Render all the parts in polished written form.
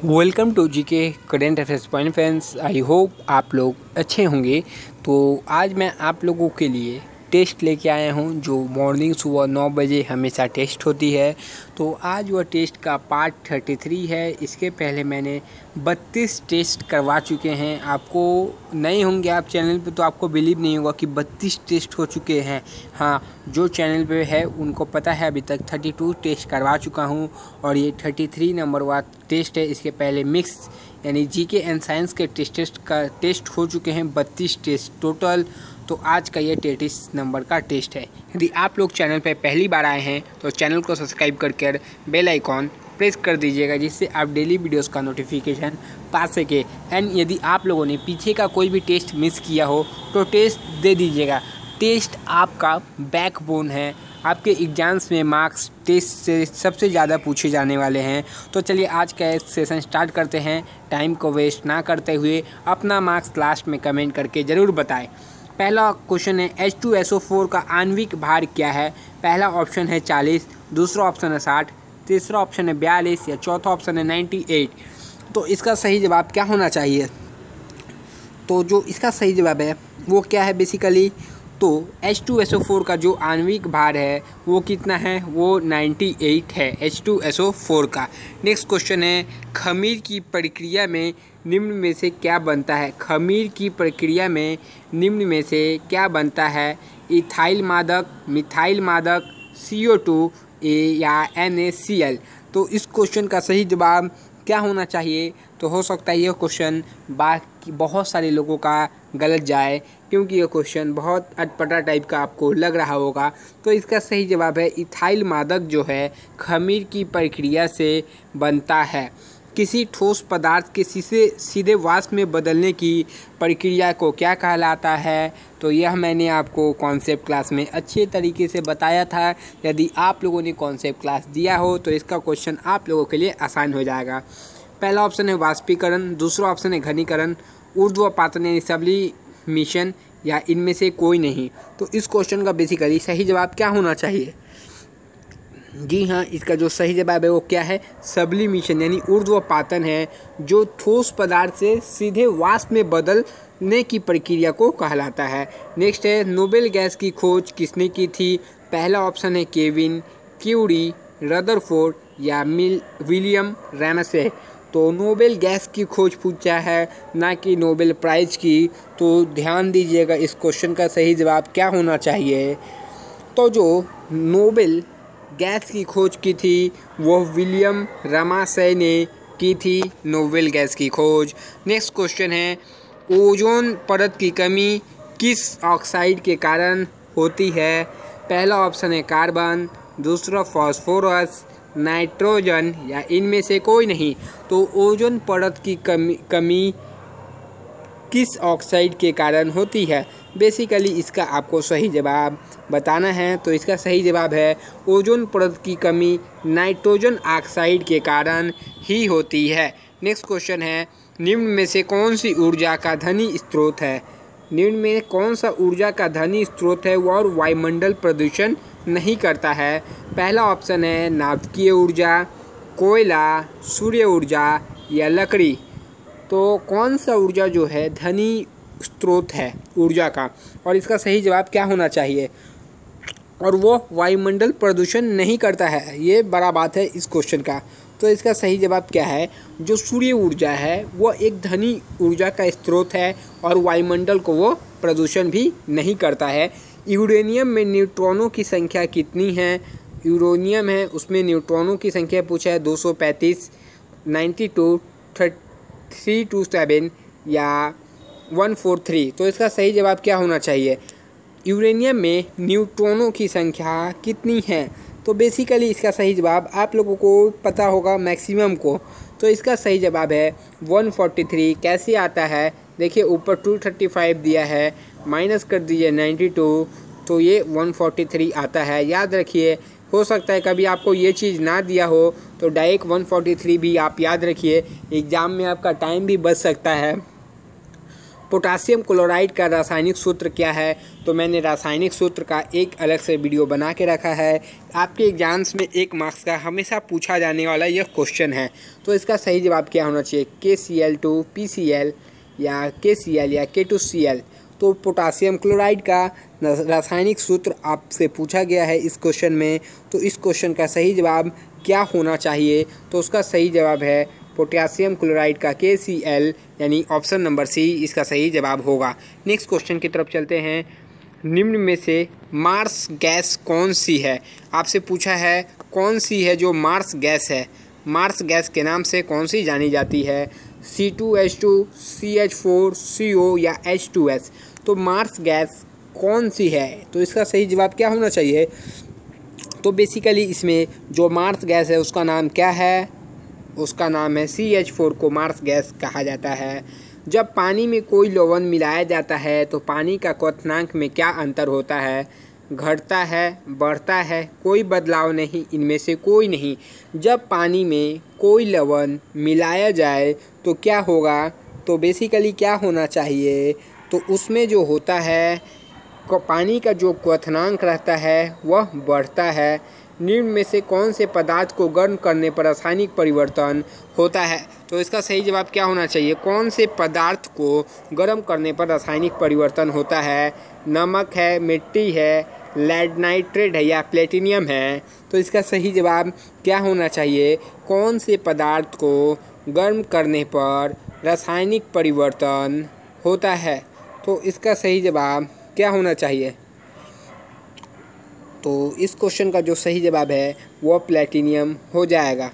Welcome to GK current affairs point friends. I hope आप लोग अच्छे होंगे। तो आज मैं आप लोगों के लिए टेस्ट लेके आया हूं जो मॉर्निंग सुबह 9 बजे हमेशा टेस्ट होती है। तो आज वह टेस्ट का पार्ट 33 है। इसके पहले मैंने 32 टेस्ट करवा चुके हैं। आपको नए होंगे आप चैनल पे तो आपको बिलीव नहीं होगा कि 32 टेस्ट हो चुके हैं। हाँ, जो चैनल पे है उनको पता है अभी तक 32 टेस्ट करवा चुका हूँ और ये 33 नंबर वाला टेस्ट है। इसके पहले मिक्स यानी जीके एंड साइंस के टेस्ट हो चुके हैं 32 टेस्ट टोटल। तो आज का ये 33 नंबर का टेस्ट है। यदि आप लोग चैनल पर पहली बार आए हैं तो चैनल को सब्सक्राइब करके बेल आइकॉन प्रेस कर दीजिएगा जिससे आप डेली वीडियोस का नोटिफिकेशन पा सके। एंड यदि आप लोगों ने पीछे का कोई भी टेस्ट मिस किया हो तो टेस्ट दे दीजिएगा। टेस्ट आपका बैकबोन है। आपके एग्जाम्स में मार्क्स टेस्ट से सबसे ज़्यादा पूछे जाने वाले हैं। तो चलिए आज का सेशन स्टार्ट करते हैं। टाइम को वेस्ट ना करते हुए अपना मार्क्स लास्ट में कमेंट करके ज़रूर बताएं। पहला क्वेश्चन है H2SO4 का आणविक भार क्या है। पहला ऑप्शन है 40, दूसरा ऑप्शन है 60, तीसरा ऑप्शन है 42 या चौथा ऑप्शन है 98। तो इसका सही जवाब क्या होना चाहिए? तो जो इसका सही जवाब है वो क्या है बेसिकली, तो H2SO4 का जो आणविक भार है वो कितना है, वो 98 है H2SO4 का। नेक्स्ट क्वेश्चन है खमीर की प्रक्रिया में निम्न में से क्या बनता है। खमीर की प्रक्रिया में निम्न में से क्या बनता है। इथाइल मादक, मिथाइल मादक, CO2 या NaCl। तो इस क्वेश्चन का सही जवाब क्या होना चाहिए? तो हो सकता है यह क्वेश्चन बाकी बहुत सारे लोगों का गलत जाए क्योंकि यह क्वेश्चन बहुत अटपटा टाइप का आपको लग रहा होगा। तो इसका सही जवाब है इथाइल मादक जो है खमीर की प्रक्रिया से बनता है। किसी ठोस पदार्थ के सीधे वाष्प में बदलने की प्रक्रिया को क्या कहलाता है? तो यह मैंने आपको कॉन्सेप्ट क्लास में अच्छे तरीके से बताया था। यदि आप लोगों ने कॉन्सेप्ट क्लास दिया हो तो इसका क्वेश्चन आप लोगों के लिए आसान हो जाएगा। पहला ऑप्शन है वाष्पीकरण, दूसरा ऑप्शन है घनीकरण, ऊर्ध्वपातन यानी सब्लिमिशन या इनमें से कोई नहीं। तो इस क्वेश्चन का बेसिकली सही जवाब क्या होना चाहिए? जी हाँ, इसका जो सही जवाब है वो क्या है, सब्लिमिशन यानी ऊर्ध्वपातन है जो ठोस पदार्थ से सीधे वाष्प में बदलने की प्रक्रिया को कहलाता है। नेक्स्ट है नोबेल गैस की खोज किसने की थी। पहला ऑप्शन है केविन, क्यूरी, रदरफोर्ड या विलियम रैमसे। तो नोबेल गैस की खोज पूछा है ना कि नोबेल प्राइज़ की। तो ध्यान दीजिएगा इस क्वेश्चन का सही जवाब क्या होना चाहिए। तो जो नोबेल गैस की खोज की थी वो विलियम रामासे ने की थी नोबेल गैस की खोज। नेक्स्ट क्वेश्चन है ओजोन परत की कमी किस ऑक्साइड के कारण होती है। पहला ऑप्शन है कार्बन, दूसरा फॉस्फोरस, नाइट्रोजन या इनमें से कोई नहीं। तो ओजोन परत की कमी किस ऑक्साइड के कारण होती है, बेसिकली इसका आपको सही जवाब बताना है। तो इसका सही जवाब है ओजोन परत की कमी नाइट्रोजन ऑक्साइड के कारण ही होती है। नेक्स्ट क्वेश्चन है निम्न में से कौन सी ऊर्जा का धनी स्रोत है। निम्न में कौन सा ऊर्जा का धनी स्रोत है और वायुमंडल प्रदूषण नहीं करता है। पहला ऑप्शन है नाभिकीय ऊर्जा, कोयला, सूर्य ऊर्जा या लकड़ी। तो कौन सा ऊर्जा जो है धनी स्रोत है ऊर्जा का, और इसका सही जवाब क्या होना चाहिए, और वो वायुमंडल प्रदूषण नहीं करता है। ये बड़ा बात है इस क्वेश्चन का। तो इसका सही जवाब क्या है, जो सूर्य ऊर्जा है वो एक धनी ऊर्जा का स्रोत है और वायुमंडल को वो प्रदूषण भी नहीं करता है। यूरेनियम में न्यूट्रॉनों की संख्या कितनी है। यूरेनियम है उसमें न्यूट्रॉनों की संख्या पूछा है 235, 92, 327 या 143। तो इसका सही जवाब क्या होना चाहिए, यूरेनियम में न्यूट्रॉनों की संख्या कितनी है। तो बेसिकली इसका सही जवाब आप लोगों को पता होगा मैक्सिमम को। तो इसका सही जवाब है 143। कैसे आता है देखिए, ऊपर 235 दिया है, माइनस कर दीजिए 92, तो ये 143 आता है। याद रखिए, हो सकता है कभी आपको ये चीज़ ना दिया हो तो डायरेक्ट 143 भी आप याद रखिए, एग्ज़ाम में आपका टाइम भी बच सकता है। पोटासियम क्लोराइड का रासायनिक सूत्र क्या है? तो मैंने रासायनिक सूत्र का एक अलग से वीडियो बना के रखा है। आपके एग्जाम्स में 1 मार्क्स का हमेशा पूछा जाने वाला यह क्वेश्चन है। तो इसका सही जवाब क्या होना चाहिए? KCl2 PCl या KCl या K2Cl। तो पोटासियम क्लोराइड का रासायनिक सूत्र आपसे पूछा गया है इस क्वेश्चन में। तो इस क्वेश्चन का सही जवाब क्या होना चाहिए? तो उसका सही जवाब है पोटेशियम क्लोराइड का KCl, यानी ऑप्शन नंबर सी इसका सही जवाब होगा। नेक्स्ट क्वेश्चन की तरफ चलते हैं। निम्न में से मार्स गैस कौन सी है? आपसे पूछा है कौन सी है जो मार्स गैस है। मार्स गैस के नाम से कौन सी जानी जाती है? C2H2, CH4, CO या H2S। तो मार्स गैस कौन सी है? तो इसका सही जवाब क्या होना चाहिए? तो बेसिकली इसमें जो मार्स गैस है उसका नाम क्या है? उसका नाम है CH4 को मार्स गैस कहा जाता है। जब पानी में कोई लवण मिलाया जाता है तो पानी का क्वथनांक में क्या अंतर होता है? घटता है, बढ़ता है, कोई बदलाव नहीं, इनमें से कोई नहीं। जब पानी में कोई लवण मिलाया जाए तो क्या होगा? तो बेसिकली क्या होना चाहिए? तो उसमें जो होता है पानी का जो क्वथनांक रहता है वह बढ़ता है। निम्न में से कौन से पदार्थ को गर्म करने पर रासायनिक परिवर्तन होता है? तो इसका सही जवाब क्या होना चाहिए? कौन से पदार्थ को गर्म करने पर रासायनिक परिवर्तन होता है? नमक है, मिट्टी है, लेड नाइट्रेट है या प्लेटिनियम है? तो इसका सही जवाब क्या होना चाहिए? कौन से पदार्थ को गर्म करने पर रासायनिक परिवर्तन होता है? तो इसका सही जवाब क्या होना चाहिए? तो इस क्वेश्चन का जो सही जवाब है वो प्लेटिनियम हो जाएगा।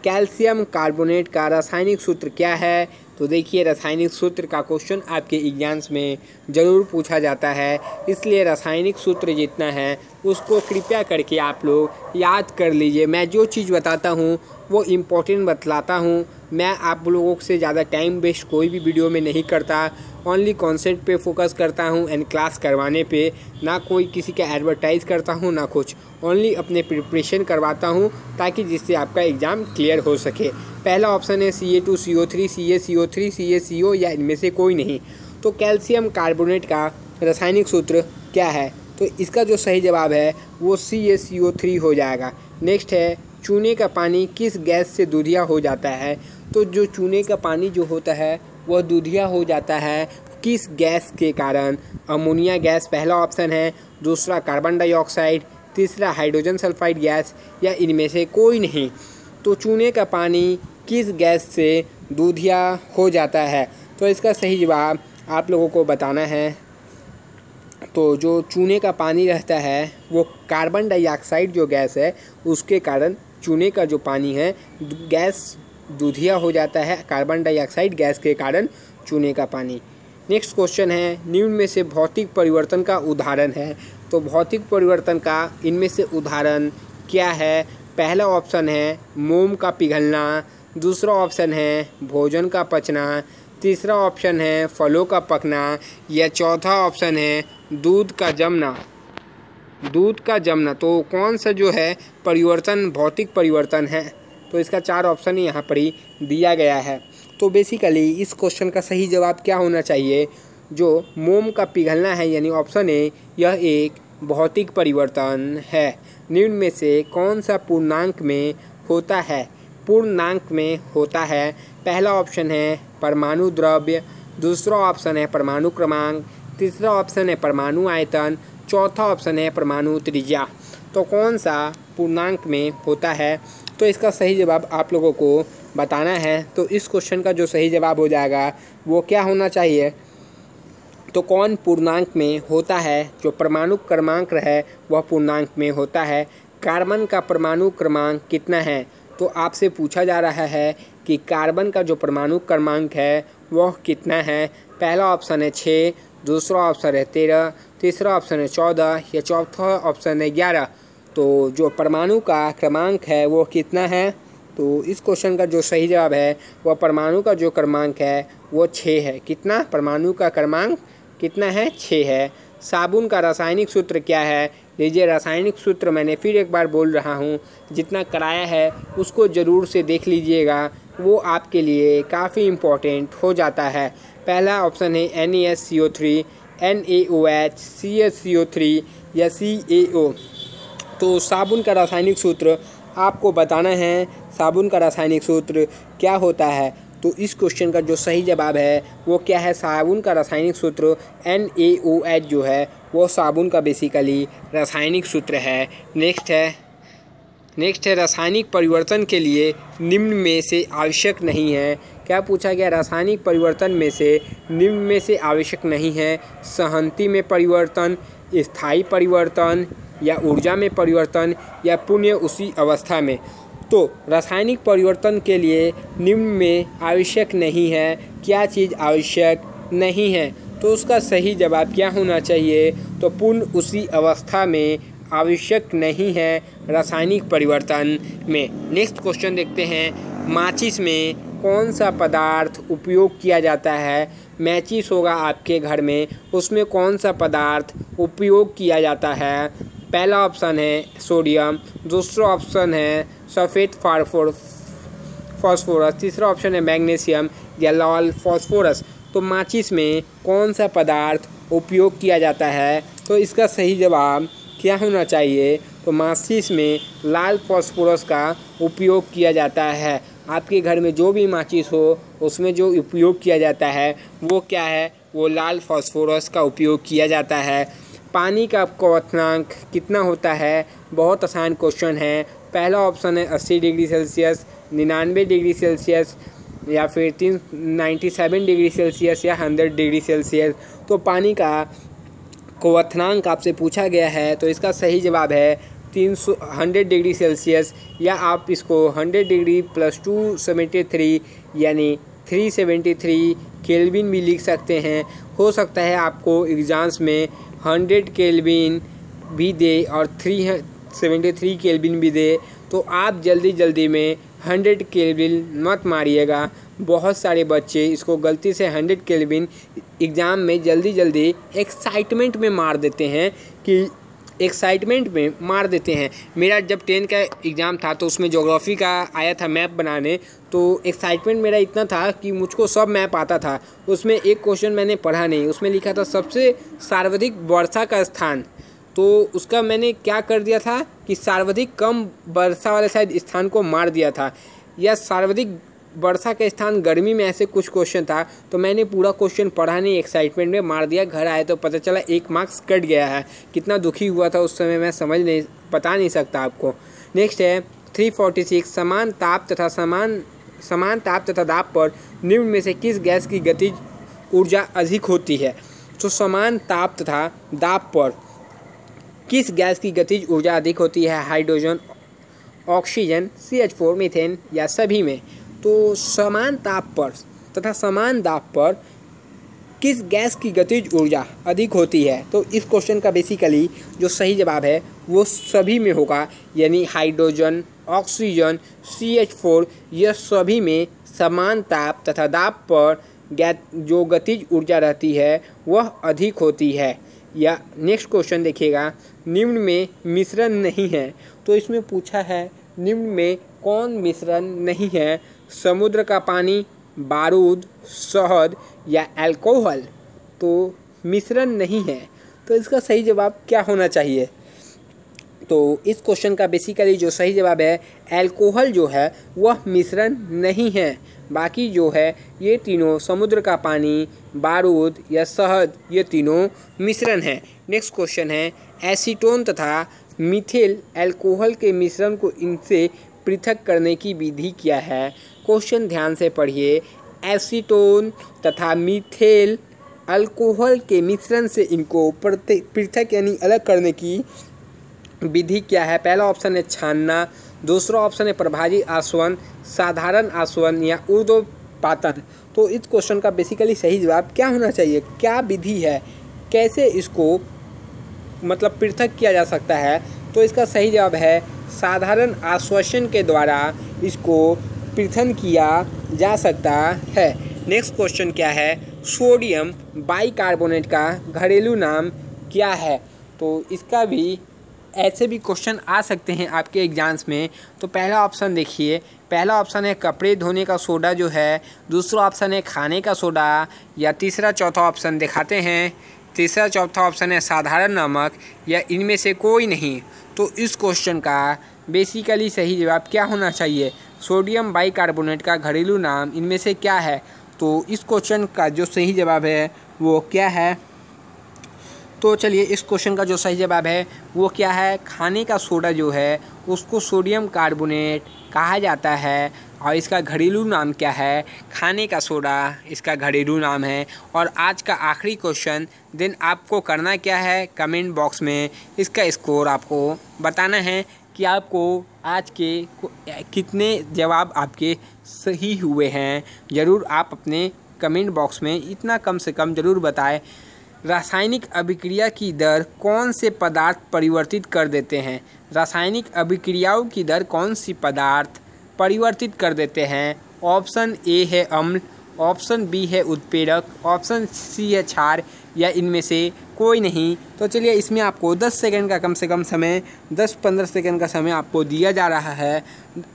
कैल्शियम कार्बोनेट का रासायनिक सूत्र क्या है? तो देखिए, रासायनिक सूत्र का क्वेश्चन आपके एग्जाम्स में ज़रूर पूछा जाता है, इसलिए रासायनिक सूत्र जितना है उसको कृपया करके आप लोग याद कर लीजिए। मैं जो चीज़ बताता हूँ वो इम्पोर्टेंट बतलाता हूँ। मैं आप लोगों से ज़्यादा टाइम वेस्ट कोई भी वीडियो में नहीं करता, ओनली कॉन्सेप्ट पे फोकस करता हूँ एंड क्लास करवाने पे। ना कोई किसी का एडवर्टाइज़ करता हूँ ना कुछ, ओनली अपने प्रिपरेशन करवाता हूँ ताकि जिससे आपका एग्ज़ाम क्लियर हो सके। पहला ऑप्शन है Ca2CO3, CaCO3, CaCO या इनमें से कोई नहीं। तो कैल्शियम कार्बोनेट का रासायनिक सूत्र क्या है? तो इसका जो सही जवाब है वो CaCO3 हो जाएगा। नेक्स्ट है, चूने का पानी किस गैस से दूधिया हो जाता है? तो जो चूने का पानी जो होता है वह दूधिया हो जाता है किस गैस के कारण? अमोनिया गैस पहला ऑप्शन है, दूसरा कार्बन डाइऑक्साइड, तीसरा हाइड्रोजन सल्फाइड गैस या इनमें से कोई नहीं। तो चूने का पानी किस गैस से दूधिया हो जाता है? तो इसका सही जवाब आप लोगों को बताना है। तो जो चूने का पानी रहता है वो कार्बन डाइऑक्साइड जो गैस है उसके कारण चूने का जो पानी है गैस दूधिया हो जाता है, कार्बन डाइऑक्साइड गैस के कारण चूने का पानी। नेक्स्ट क्वेश्चन है, निम्न में से भौतिक परिवर्तन का उदाहरण है। तो भौतिक परिवर्तन का इनमें से उदाहरण क्या है? पहला ऑप्शन है मोम का पिघलना, दूसरा ऑप्शन है भोजन का पचना, तीसरा ऑप्शन है फलों का पकना या चौथा ऑप्शन है दूध का जमना। दूध का जमना तो कौन सा जो है परिवर्तन भौतिक परिवर्तन है? तो इसका 4 ऑप्शन यहाँ पर ही दिया गया है। तो बेसिकली इस क्वेश्चन का सही जवाब क्या होना चाहिए? जो मोम का पिघलना है यानी ऑप्शन ए, यह एक भौतिक परिवर्तन है। निम्न में से कौन सा पूर्णांक में होता है? पूर्णांक में होता है। पहला ऑप्शन है परमाणु द्रव्य, दूसरा ऑप्शन है परमाणु क्रमांक, तीसरा ऑप्शन है परमाणु आयतन, चौथा ऑप्शन है परमाणु त्रिज्या। तो कौन सा पूर्णांक में होता है? तो इसका सही जवाब आप लोगों को बताना है। तो इस क्वेश्चन का जो सही जवाब हो जाएगा वो क्या होना चाहिए? तो कौन पूर्णांक में होता है? जो परमाणु क्रमांक है वह पूर्णांक में होता है। कार्बन का परमाणु क्रमांक कितना है? तो आपसे पूछा जा रहा है कि कार्बन का जो परमाणु क्रमांक है वह कितना है? पहला ऑप्शन है 6, दूसरा ऑप्शन है 13, तीसरा ऑप्शन है 14 या चौथा ऑप्शन है 11। तो जो परमाणु का क्रमांक है वो कितना है? तो इस क्वेश्चन का जो सही जवाब है वह परमाणु का जो क्रमांक है वो 6 है। कितना? परमाणु का क्रमांक कितना है? 6 है। साबुन का रासायनिक सूत्र क्या है? लीजिए, रासायनिक सूत्र मैंने फिर एक बार बोल रहा हूँ, जितना कराया है उसको ज़रूर से देख लीजिएगा। वो आपके लिए काफ़ी इम्पोर्टेंट हो जाता है। पहला ऑप्शन है NaSCO3, NaOH, CaCO3 या CaO। तो साबुन का रासायनिक सूत्र आपको बताना है, साबुन का रासायनिक सूत्र क्या होता है। तो इस क्वेश्चन का जो सही जवाब है वो क्या है, साबुन का रासायनिक सूत्र NaOH जो है वो साबुन का बेसिकली रासायनिक सूत्र है। नेक्स्ट है रासायनिक परिवर्तन के लिए निम्न में से आवश्यक नहीं है। क्या पूछा गया, रासायनिक परिवर्तन में से निम्न में से आवश्यक नहीं है। सहंति में परिवर्तन, स्थायी परिवर्तन या ऊर्जा में परिवर्तन या पुनः उसी अवस्था में। तो रासायनिक परिवर्तन के लिए निम्न में आवश्यक नहीं है, क्या चीज़ आवश्यक नहीं है। तो उसका सही जवाब क्या होना चाहिए, तो पुनः उसी अवस्था में आवश्यक नहीं है रासायनिक परिवर्तन में। नेक्स्ट क्वेश्चन देखते हैं, माचिस में कौन सा पदार्थ उपयोग किया जाता है। मैचिस होगा आपके घर में, उसमें कौन सा पदार्थ उपयोग किया जाता है। पहला ऑप्शन है सोडियम, दूसरा ऑप्शन है सफ़ेद फास्फोरस, तीसरा ऑप्शन है मैग्नीशियम या लाल फास्फोरस। तो माचिस में कौन सा पदार्थ उपयोग किया जाता है, तो इसका सही जवाब क्या होना चाहिए, तो माचिस में लाल फास्फोरस का उपयोग किया जाता है। आपके घर में जो भी माचिस हो उसमें जो उपयोग किया जाता है वो क्या है, वो लाल फास्फोरस का उपयोग किया जाता है। पानी का क्वथनांक कितना होता है, बहुत आसान क्वेश्चन है। पहला ऑप्शन है 80 डिग्री सेल्सियस, 99 डिग्री सेल्सियस या फिर 97 डिग्री सेल्सियस या 100 डिग्री सेल्सियस। तो पानी का क्वथनांक आपसे पूछा गया है, तो इसका सही जवाब है 100 डिग्री सेल्सियस, या आप इसको 100 डिग्री प्लस 273 यानी 373 केल्विन भी लिख सकते हैं। हो सकता है आपको एग्ज़ाम्स में 100 केल्विन भी दे और 373 केल्विन भी दे, तो आप जल्दी में 100 केल्विन मत मारिएगा। बहुत सारे बच्चे इसको गलती से 100 केल्विन एग्ज़ाम में जल्दी एक्साइटमेंट में मार देते हैं मेरा जब 10 का एग्ज़ाम था तो उसमें ज्योग्राफी का आया था मैप बनाने, तो एक्साइटमेंट मेरा इतना था कि मुझको सब मैप आता था। उसमें एक क्वेश्चन मैंने पढ़ा नहीं, उसमें लिखा था सबसे सर्वाधिक वर्षा का स्थान। तो उसका मैंने क्या कर दिया था कि सर्वाधिक कम वर्षा वाले शायद स्थान को मार दिया था, या सर्वाधिक वर्षा का स्थान गर्मी में, ऐसे कुछ क्वेश्चन था। तो मैंने पूरा क्वेश्चन पढ़ा नहीं, एक्साइटमेंट में मार दिया। घर आए तो पता चला 1 मार्क्स कट गया है। कितना दुखी हुआ था उस समय मैं बता नहीं सकता आपको। नेक्स्ट है 346, समान ताप तथा दाब पर निम्न में से किस गैस की गतिज ऊर्जा अधिक होती है। तो समान ताप तथा दाब पर किस गैस की गतिज ऊर्जा अधिक होती है, हाइड्रोजन, ऑक्सीजन, CH4, मीथेन या सभी में। तो समान ताप पर तथा समान दाब पर किस गैस की गतिज ऊर्जा अधिक होती है, तो इस क्वेश्चन का बेसिकली जो सही जवाब है वो सभी में होगा, यानी हाइड्रोजन, ऑक्सीजन, CH4 यह सभी में समान ताप तथा दाब पर जो गतिज ऊर्जा रहती है वह अधिक होती है। या नेक्स्ट क्वेश्चन देखिएगा, निम्न में मिश्रण नहीं है। तो इसमें पूछा है निम्न में कौन मिश्रण नहीं है, समुद्र का पानी, बारूद, शहद या अल्कोहल। तो मिश्रण नहीं है, तो इसका सही जवाब क्या होना चाहिए, तो इस क्वेश्चन का बेसिकली जो सही जवाब है अल्कोहल जो है वह मिश्रण नहीं है। बाकी जो है ये तीनों, समुद्र का पानी, बारूद या शहद, ये तीनों मिश्रण है। नेक्स्ट क्वेश्चन है एसीटोन तथा मिथेल अल्कोहल के मिश्रण को इनसे पृथक करने की विधि क्या है। क्वेश्चन ध्यान से पढ़िए, एसीटोन तथा मिथेल अल्कोहल के मिश्रण से इनको पृथक यानी अलग करने की विधि क्या है। पहला ऑप्शन है छानना, दूसरा ऑप्शन है प्रभावी आसवन, साधारण आसवन या ऊर्ध्वपातन। तो इस क्वेश्चन का बेसिकली सही जवाब क्या होना चाहिए, क्या विधि है, कैसे इसको मतलब पृथक किया जा सकता है। तो इसका सही जवाब है साधारण आश्वासन के द्वारा इसको पृथक किया जा सकता है। नेक्स्ट क्वेश्चन क्या है, सोडियम बाइकार्बोनेट का घरेलू नाम क्या है। तो इसका भी ऐसे भी क्वेश्चन आ सकते हैं आपके एग्जाम्स में। तो पहला ऑप्शन देखिए, पहला ऑप्शन है कपड़े धोने का सोडा जो है, दूसरा ऑप्शन है खाने का सोडा, या तीसरा चौथा ऑप्शन दिखाते हैं। तीसरा चौथा ऑप्शन है साधारण नमक, या इनमें से कोई नहीं। तो इस क्वेश्चन का बेसिकली सही जवाब क्या होना चाहिए? सोडियम बाइकार्बोनेट का घरेलू नाम इनमें से क्या है? तो इस क्वेश्चन का जो सही जवाब है वो क्या है? तो चलिए, इस क्वेश्चन का जो सही जवाब है वो क्या है? खाने का सोडा जो है उसको सोडियम कार्बोनेट कहा जाता है, और इसका घरेलू नाम क्या है? खाने का सोडा इसका घरेलू नाम है। और आज का आखिरी क्वेश्चन, देन आपको करना क्या है? कमेंट बॉक्स में इसका स्कोर आपको बताना है कि आपको आज के कितने जवाब आपके सही हुए हैं। ज़रूर आप अपने कमेंट बॉक्स में इतना कम से कम ज़रूर बताएं। रासायनिक अभिक्रिया की दर कौन से पदार्थ परिवर्तित कर देते हैं? रासायनिक अभिक्रियाओं की दर कौन सी पदार्थ परिवर्तित कर देते हैं? ऑप्शन ए है अम्ल, ऑप्शन बी है उत्प्रेरक, ऑप्शन सी है क्षार, या इनमें से कोई नहीं। तो चलिए, इसमें आपको 10 सेकंड का कम से कम समय, 10-15 सेकंड का समय आपको दिया जा रहा है।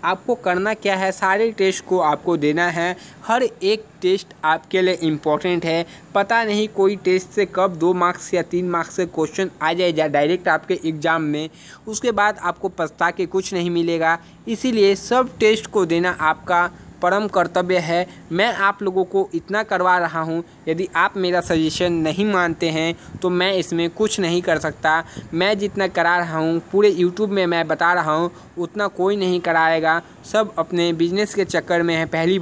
आपको करना क्या है? सारे टेस्ट को आपको देना है। हर एक टेस्ट आपके लिए इम्पोर्टेंट है। पता नहीं कोई टेस्ट से कब 2 मार्क्स या 3 मार्क्स से क्वेश्चन आ जाए डायरेक्ट आपके एग्ज़ाम में, उसके बाद आपको पछता के कुछ नहीं मिलेगा। इसीलिए सब टेस्ट को देना आपका परम कर्तव्य है। मैं आप लोगों को इतना करवा रहा हूँ, यदि आप मेरा सजेशन नहीं मानते हैं तो मैं इसमें कुछ नहीं कर सकता। मैं जितना करा रहा हूँ पूरे यूट्यूब में मैं बता रहा हूँ, उतना कोई नहीं कराएगा। सब अपने बिजनेस के चक्कर में है। पहली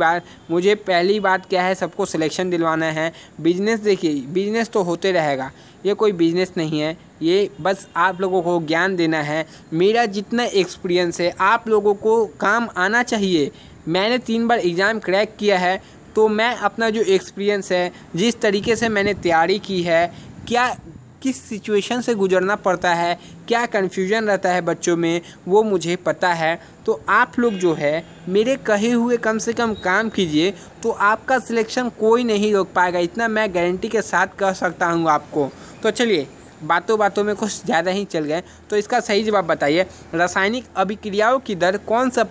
बात क्या है? सबको सिलेक्शन दिलवाना है। बिजनेस देखिए, बिजनेस तो होते रहेगा, ये कोई बिजनेस नहीं है, ये बस आप लोगों को ज्ञान देना है। मेरा जितना एक्सपीरियंस है आप लोगों को काम आना चाहिए। मैंने 3 बार एग्ज़ाम क्रैक किया है, तो मैं अपना जो एक्सपीरियंस है, जिस तरीके से मैंने तैयारी की है, किस सिचुएशन से गुजरना पड़ता है, क्या कन्फ्यूजन रहता है बच्चों में, वो मुझे पता है। तो आप लोग जो है मेरे कहे हुए कम से कम काम कीजिए, तो आपका सिलेक्शन कोई नहीं रोक पाएगा। इतना मैं गारंटी के साथ कह सकता हूँ आपको। तो चलिए, बातों बातों में कुछ ज़्यादा ही चल गए, तो इसका सही जवाब बताइए। रासायनिक अभिक्रियाओं की दर कौन सा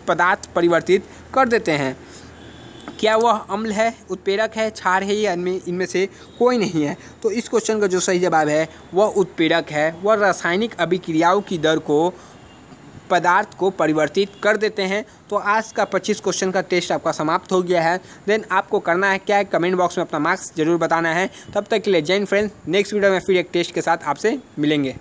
पदार्थ परिवर्तित कर देते हैं? क्या वह अम्ल है, उत्प्रेरक है, क्षार है, या इनमें से कोई नहीं है? तो इस क्वेश्चन का जो सही जवाब है वह उत्प्रेरक है। वह रासायनिक अभिक्रियाओं की दर को पदार्थ को परिवर्तित कर देते हैं। तो आज का 25 क्वेश्चन का टेस्ट आपका समाप्त हो गया है। देन आपको करना है क्या है? कमेंट बॉक्स में अपना मार्क्स जरूर बताना है। तब तक के लिए जय हिंद फ्रेंड्स। नेक्स्ट वीडियो में फिर एक टेस्ट के साथ आपसे मिलेंगे।